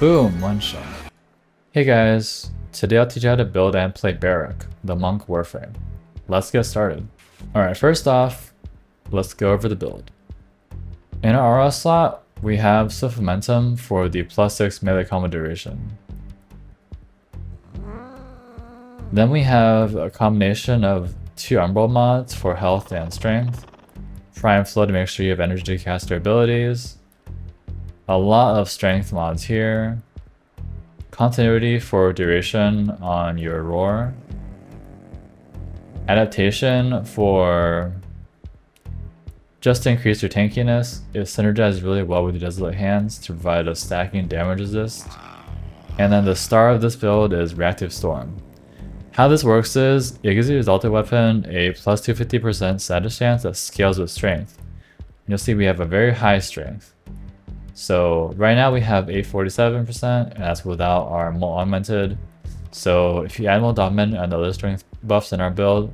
Boom, one shot. Hey guys, today I'll teach you how to build and play Baruuk, the monk Warframe. Let's get started. Alright, first off, let's go over the build. In our RL slot, we have Swift Momentum for the +6 melee combo duration. Then we have a combination of 2 Umbral mods for health and strength, Prime Flow to make sure you have energy to cast your abilities, a lot of strength mods here, continuity for duration on your roar, adaptation for just to increase your tankiness. It synergizes really well with your Desolate Hands to provide a stacking damage resist. And then the star of this build is Reactive Storm. How this works is, it gives your exalted weapon a plus 250% status chance that scales with strength. You'll see we have a very high strength. So right now we have 847%, and that's without our Molt Augmented. So if you add Molt Augmented and the other strength buffs in our build,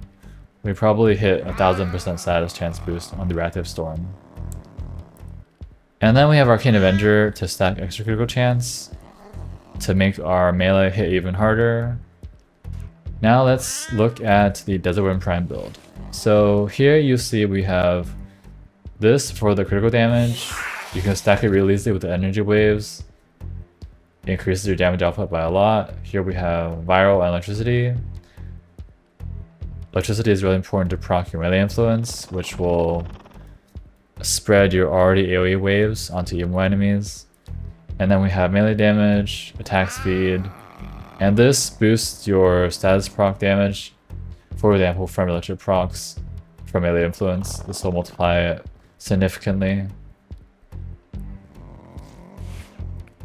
we probably hit 1000% status chance boost on the Reactive Storm. And then we have Arcane Avenger to stack extra critical chance to make our melee hit even harder. Now let's look at the Desert Wind Prime build. So here you see we have this for the critical damage. You can stack it really easily with the energy waves. It increases your damage output by a lot. Here we have viral and electricity. Electricity is really important to proc your melee influence, which will spread your already AoE waves onto even more enemies. And then we have melee damage, attack speed, and this boosts your status proc damage. For example, from electric procs from melee influence, this will multiply it significantly.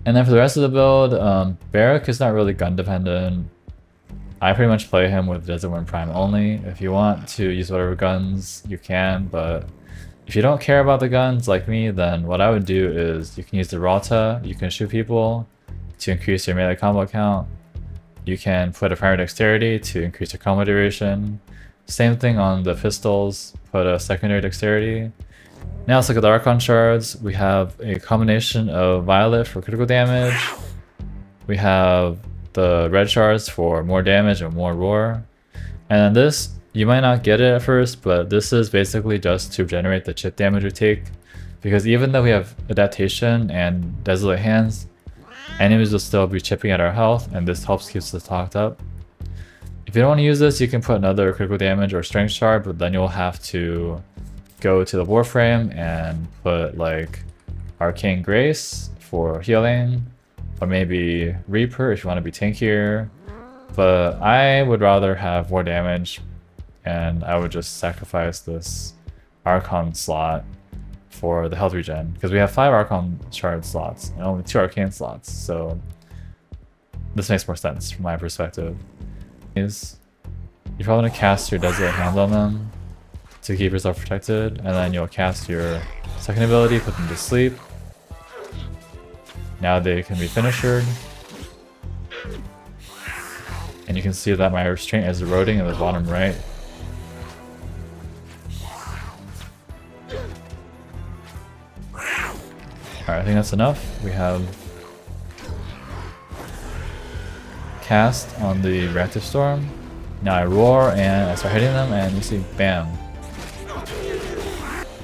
And then for the rest of the build, Baruuk is not really gun dependent. I pretty much play him with Desert Wind Prime only. If you want to use whatever guns, you can, but if you don't care about the guns like me, then what I would do is you can use the Rata, you can shoot people to increase your melee combo count. You can put a primary dexterity to increase your combo duration. Same thing on the pistols, put a secondary dexterity. Now let's look at the Archon shards. We have a combination of Violet for critical damage. We have the red shards for more damage and more roar. And then this, you might not get it at first, but this is basically just to generate the chip damage we take. Because even though we have adaptation and Desolate Hands, enemies will still be chipping at our health, and this helps keep us stocked up. If you don't want to use this, you can put another critical damage or strength shard, but then you'll have to go to the Warframe and put like Arcane Grace for healing, or maybe Reaper if you want to be tankier. But I would rather have more damage, and I would just sacrifice this Archon slot for the health regen, because we have 5 Archon shard slots and only 2 Arcane slots, so this makes more sense from my perspective. You're probably going to cast your Desolate Hands on them to keep yourself protected, and then you'll cast your second ability, put them to sleep. Now they can be finishered. And you can see that my restraint is eroding in the bottom right. Alright, I think that's enough. We have cast on the Reactive Storm. Now I roar and I start hitting them, and you see, bam.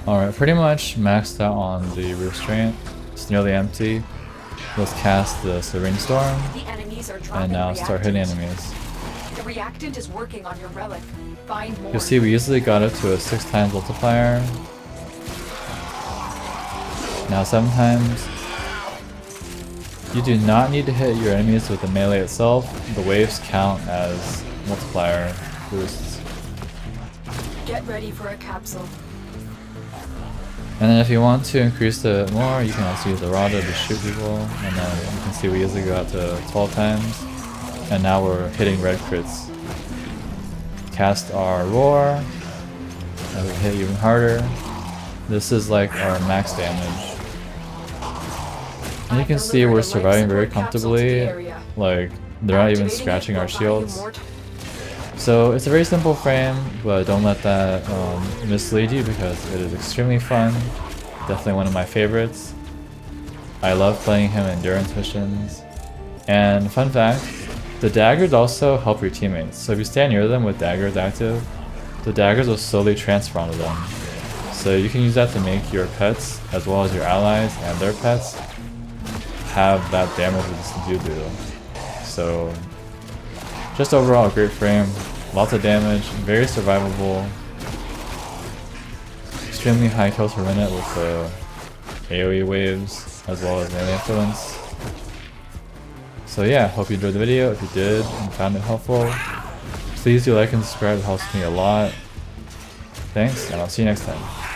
Alright, pretty much maxed out on the restraint. It's nearly empty. Let's cast the Serene Storm, and now start hitting enemies. The reactant is working on your relic. Find more. You'll see we easily got it to a 6 times multiplier. Now 7 times. You do not need to hit your enemies with the melee itself. The waves count as multiplier boosts. Get ready for a capsule. And then if you want to increase it more, you can also use the Rada to shoot people. And then you can see we easily got to 12 times. And now we're hitting red crits. Cast our roar, and we hit even harder. This is like our max damage. And you can see we're surviving very comfortably. Like, they're not even scratching our shields. So it's a very simple frame, but don't let that mislead you, because it is extremely fun. Definitely one of my favorites. I love playing him in endurance missions. And fun fact, the daggers also help your teammates. So if you stand near them with daggers active, the daggers will slowly transfer onto them. So you can use that to make your pets, as well as your allies and their pets, have that damage resistance you do. So just overall a great frame, lots of damage, very survivable, extremely high kills per minute with the AoE waves, as well as melee influence. So yeah, hope you enjoyed the video. If you did and found it helpful, please do like and subscribe, it helps me a lot. Thanks, and I'll see you next time.